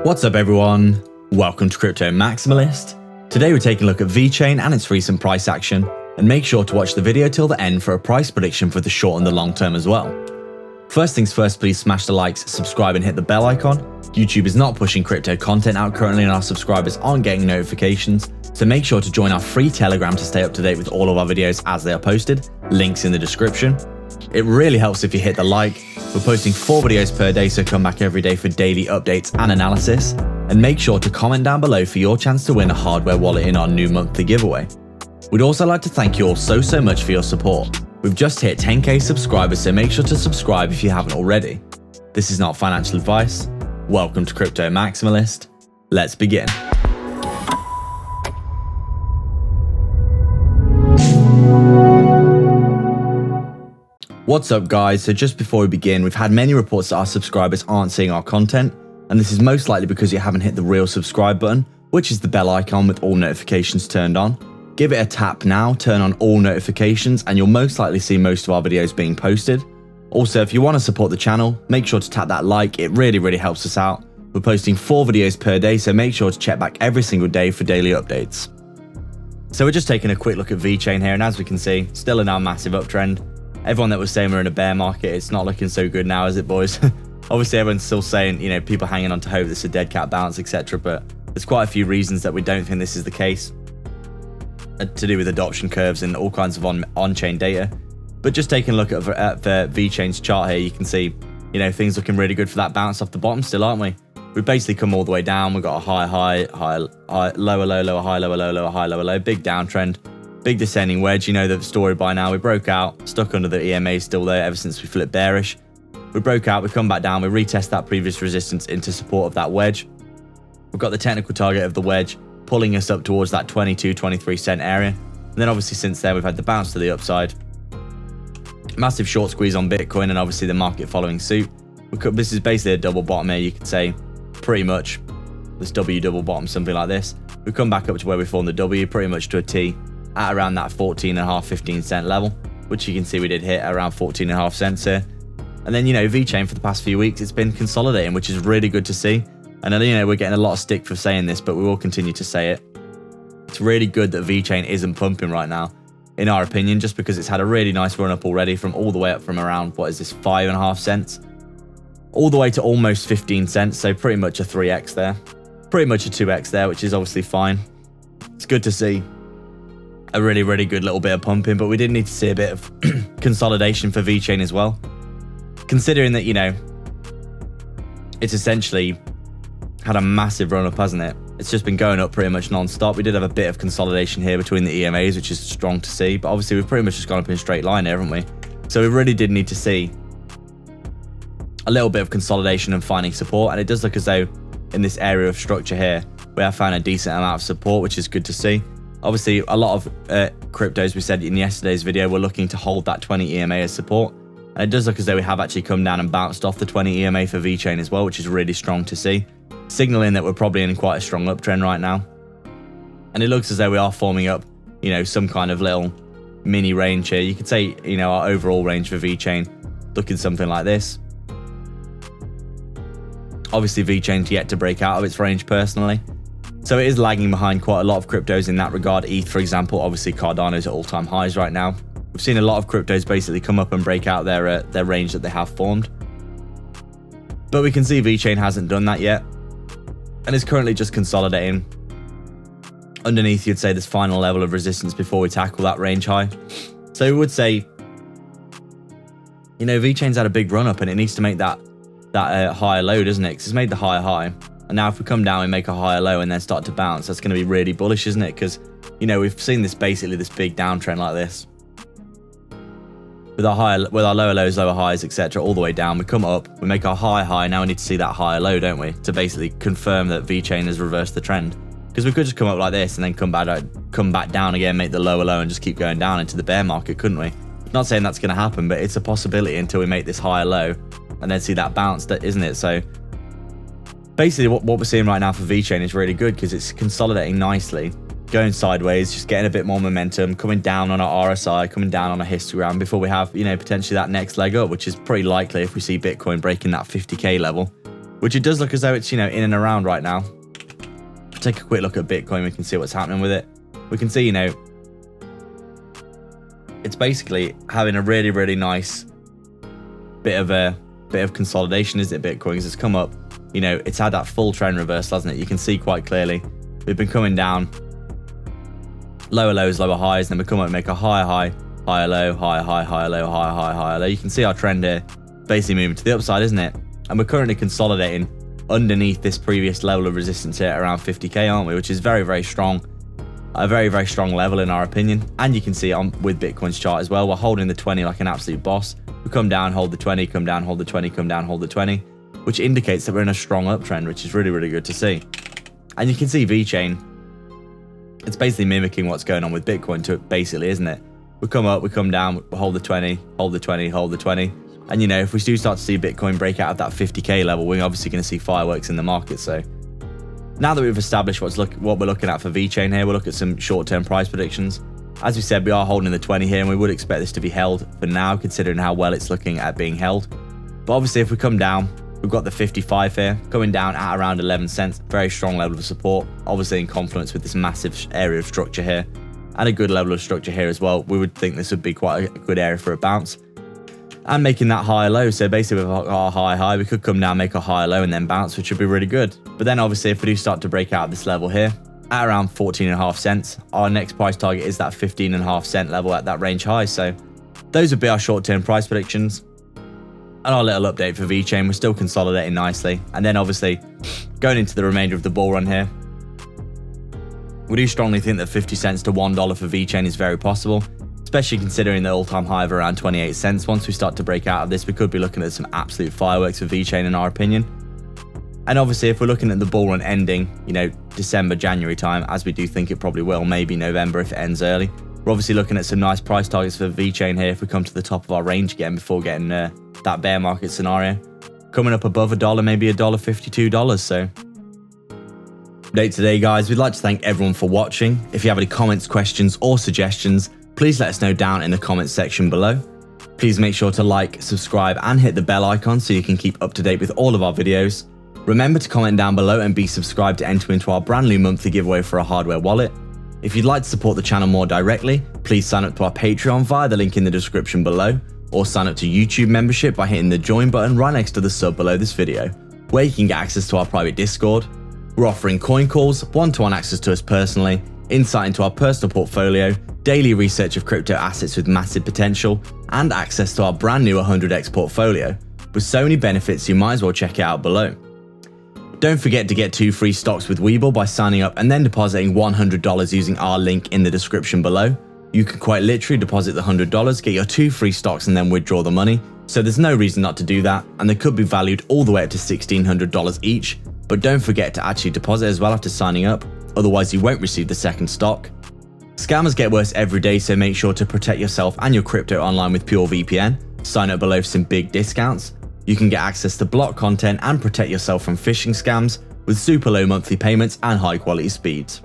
What's up everyone? Welcome to Crypto Maximalist. Today we're taking a look at Vechain and its recent price action, and make sure to watch the video till the end for a price prediction for the short and the long term as well. First things first, please smash the likes, subscribe and hit the bell icon. YouTube is not pushing crypto content out currently and our subscribers aren't getting notifications, so make sure to join our free Telegram to stay up to date with all of our videos as they are posted, links in the description. It really helps if you hit the like. We're posting 4 videos per day, so come back every day for daily updates and analysis. And make sure to comment down below for your chance to win a hardware wallet in our new monthly giveaway. We'd also like to thank you all so much for your support. We've just hit 10k subscribers, so make sure to subscribe if you haven't already. This is not financial advice. Welcome to Crypto Maximalist. Let's begin. What's up guys, so just before we begin, we've had many reports that our subscribers aren't seeing our content, and this is most likely because you haven't hit the real subscribe button, which is the bell icon with all notifications turned on. Give it a tap now, turn on all notifications, and you'll most likely see most of our videos being posted. Also, if you want to support the channel, make sure to tap that like, it really helps us out. We're posting 4 videos per day, so make sure to check back every single day for daily updates. So we're just taking a quick look at Vechain here, and as we can see, still in our massive uptrend. Everyone that was saying we're in a bear market, it's not looking so good now, is it, boys? Obviously, everyone's still saying, you know, people hanging on to hope this is a dead cat bounce, etc. But there's quite a few reasons that we don't think this is the case, to do with adoption curves and all kinds of on-chain data. But just taking a look at the Vechain's chart here, you can see, you know, things looking really good for that bounce off the bottom still, aren't we? We've basically come all the way down. We've got a high, lower, low, high, lower, low, high, lower, low, big downtrend. Big descending wedge, you know the story by now. We broke out, stuck under the EMA, still there ever since we flipped bearish. We broke out, we come back down, we retest that previous resistance into support of that wedge. We've got the technical target of the wedge pulling us up towards that 22-23 cent area. And then obviously since then we've had the bounce to the upside. Massive short squeeze on Bitcoin and obviously the market following suit. This is basically a double bottom here, you could say, pretty much. This W double bottom, something like this. We come back up to where we formed the W, pretty much to a T, at around that 14.5, 15 cent level, which you can see we did hit around 14.5 cents here. And then, you know, Vechain for the past few weeks, it's been consolidating, which is really good to see. And you know, we're getting a lot of stick for saying this, but we will continue to say it. It's really good that Vechain isn't pumping right now, in our opinion, just because it's had a really nice run up already from all the way up from around, what is this, 5.5 cents, all the way to almost 15 cents. So pretty much a 3x there, pretty much a 2x there, which is obviously fine. It's good to see a really good little bit of pumping, but we did need to see a bit of consolidation for Vechain as well, considering that, you know, it's essentially had a massive run up, hasn't it? It's just been going up pretty much non-stop. We did have a bit of consolidation here between the EMAs, which is strong to see, but obviously we've pretty much just gone up in a straight line here, haven't we? So we really did need to see a little bit of consolidation and finding support, and it does look as though in this area of structure here we have found a decent amount of support, which is good to see. Obviously, a lot of cryptos, we said in yesterday's video, we're looking to hold that 20 EMA as support. And it does look as though we have actually come down and bounced off the 20 EMA for Vechain as well, which is really strong to see, signaling that we're probably in quite a strong uptrend right now. And it looks as though we are forming up, you know, some kind of little mini range here. You could say, you know, our overall range for Vechain looking something like this. Obviously, Vechain's yet to break out of its range personally, so it is lagging behind quite a lot of cryptos in that regard. ETH, for example, obviously Cardano's at all-time highs right now. We've seen a lot of cryptos basically come up and break out their range that they have formed. But we can see Vechain hasn't done that yet, and is currently just consolidating. Underneath, you'd say this final level of resistance before we tackle that range high. So we would say, you know, Vechain's had a big run up and it needs to make that higher low, doesn't it? Because it's made the higher high. And now if we come down and make a higher low and then start to bounce, that's going to be really bullish, isn't it? Because, you know, we've seen this basically this big downtrend like this. With our lower lows, lower highs, etc., all the way down, we come up, we make our high, now we need to see that higher low, don't we? To basically confirm that Vechain has reversed the trend. Because we could just come up like this and then come back down again, make the lower low and just keep going down into the bear market, couldn't we? Not saying that's going to happen, but it's a possibility until we make this higher low and then see that bounce, isn't it? So basically what we're seeing right now for Vechain is really good because it's consolidating nicely, going sideways, just getting a bit more momentum, coming down on our RSI, coming down on a histogram before we have, you know, potentially that next leg up, which is pretty likely if we see Bitcoin breaking that 50k level. which it does look as though it's, in and around right now. Take a quick look at Bitcoin. We can see what's happening with it. We can see, it's basically having a really, really nice bit of consolidation, isn't it, Bitcoin? Because it's come up, it's had that full trend reversal, hasn't it? You can see quite clearly. We've been coming down, lower lows, lower highs, and then we come up and make a higher high, higher low, higher high, higher low, higher high, higher low. You can see our trend here basically moving to the upside, isn't it? And we're currently consolidating underneath this previous level of resistance here around 50k, aren't we? Which is very, very strong. A very, very strong level in our opinion. And you can see on with Bitcoin's chart as well, we're holding the 20 like an absolute boss. We come down, hold the 20, come down, hold the 20, come down, hold the 20, which indicates that we're in a strong uptrend, which is really, really good to see. And you can see Vechain, it's basically mimicking what's going on with Bitcoin to it, basically, isn't it? We come up, we come down, we hold the 20, hold the 20, hold the 20. And if we do start to see Bitcoin break out of that 50k level, we're obviously going to see fireworks in the market. So now that we've established what we're looking at for Vechain here, we'll look at some short-term price predictions. As we said, we are holding the 20 here, and we would expect this to be held for now, considering how well it's looking at being held. But obviously, if we come down, we've got the 55 here, coming down at around 11 cents. Very strong level of support, obviously in confluence with this massive area of structure here, and a good level of structure here as well. We would think this would be quite a good area for a bounce. And making that higher low, so basically with our high, we could come down, make a higher low, and then bounce, which would be really good. But then obviously, if we do start to break out of this level here, at around 14.5 cents, our next price target is that 15.5 cent level at that range high. So those would be our short-term price predictions. And our little update for Vechain, we're still consolidating nicely. And then obviously, going into the remainder of the bull run here, we do strongly think that 50 cents to $1 for Vechain is very possible, especially considering the all-time high of around 28 cents. Once we start to break out of this, we could be looking at some absolute fireworks for Vechain in our opinion. And obviously, if we're looking at the bull run ending, December, January time, as we do think it probably will, maybe November if it ends early, we're obviously looking at some nice price targets for Vechain here if we come to the top of our range again before getting that bear market scenario. Coming up above $1, maybe $1.52, $2. So update today, guys. We'd like to thank everyone for watching. If you have any comments, questions, or suggestions, please let us know down in the comments section below. Please make sure to like, subscribe, and hit the bell icon so you can keep up to date with all of our videos. Remember to comment down below and be subscribed to enter into our brand new monthly giveaway for a hardware wallet. If you'd like to support the channel more directly, please sign up to our Patreon via the link in the description below, or sign up to YouTube membership by hitting the join button right next to the sub below this video, where you can get access to our private Discord. We're offering coin calls, one-to-one access to us personally, insight into our personal portfolio, daily research of crypto assets with massive potential, and access to our brand new 100x portfolio. With so many benefits, you might as well check it out below. Don't forget to get 2 free stocks with Webull by signing up and then depositing $100 using our link in the description below. You can quite literally deposit the $100, get your 2 free stocks, and then withdraw the money. So there's no reason not to do that, and they could be valued all the way up to $1,600 each. But don't forget to actually deposit as well after signing up, otherwise you won't receive the second stock. Scammers get worse every day, so make sure to protect yourself and your crypto online with PureVPN. Sign up below for some big discounts. You can get access to block content and protect yourself from phishing scams with super low monthly payments and high quality speeds.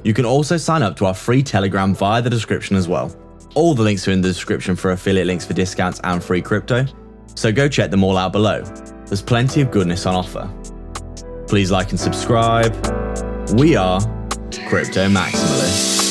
You can also sign up to our free Telegram via the description as well. All the links are in the description for affiliate links for discounts and free crypto, so go check them all out below. There's plenty of goodness on offer. Please like and subscribe. We are Crypto Maximalists.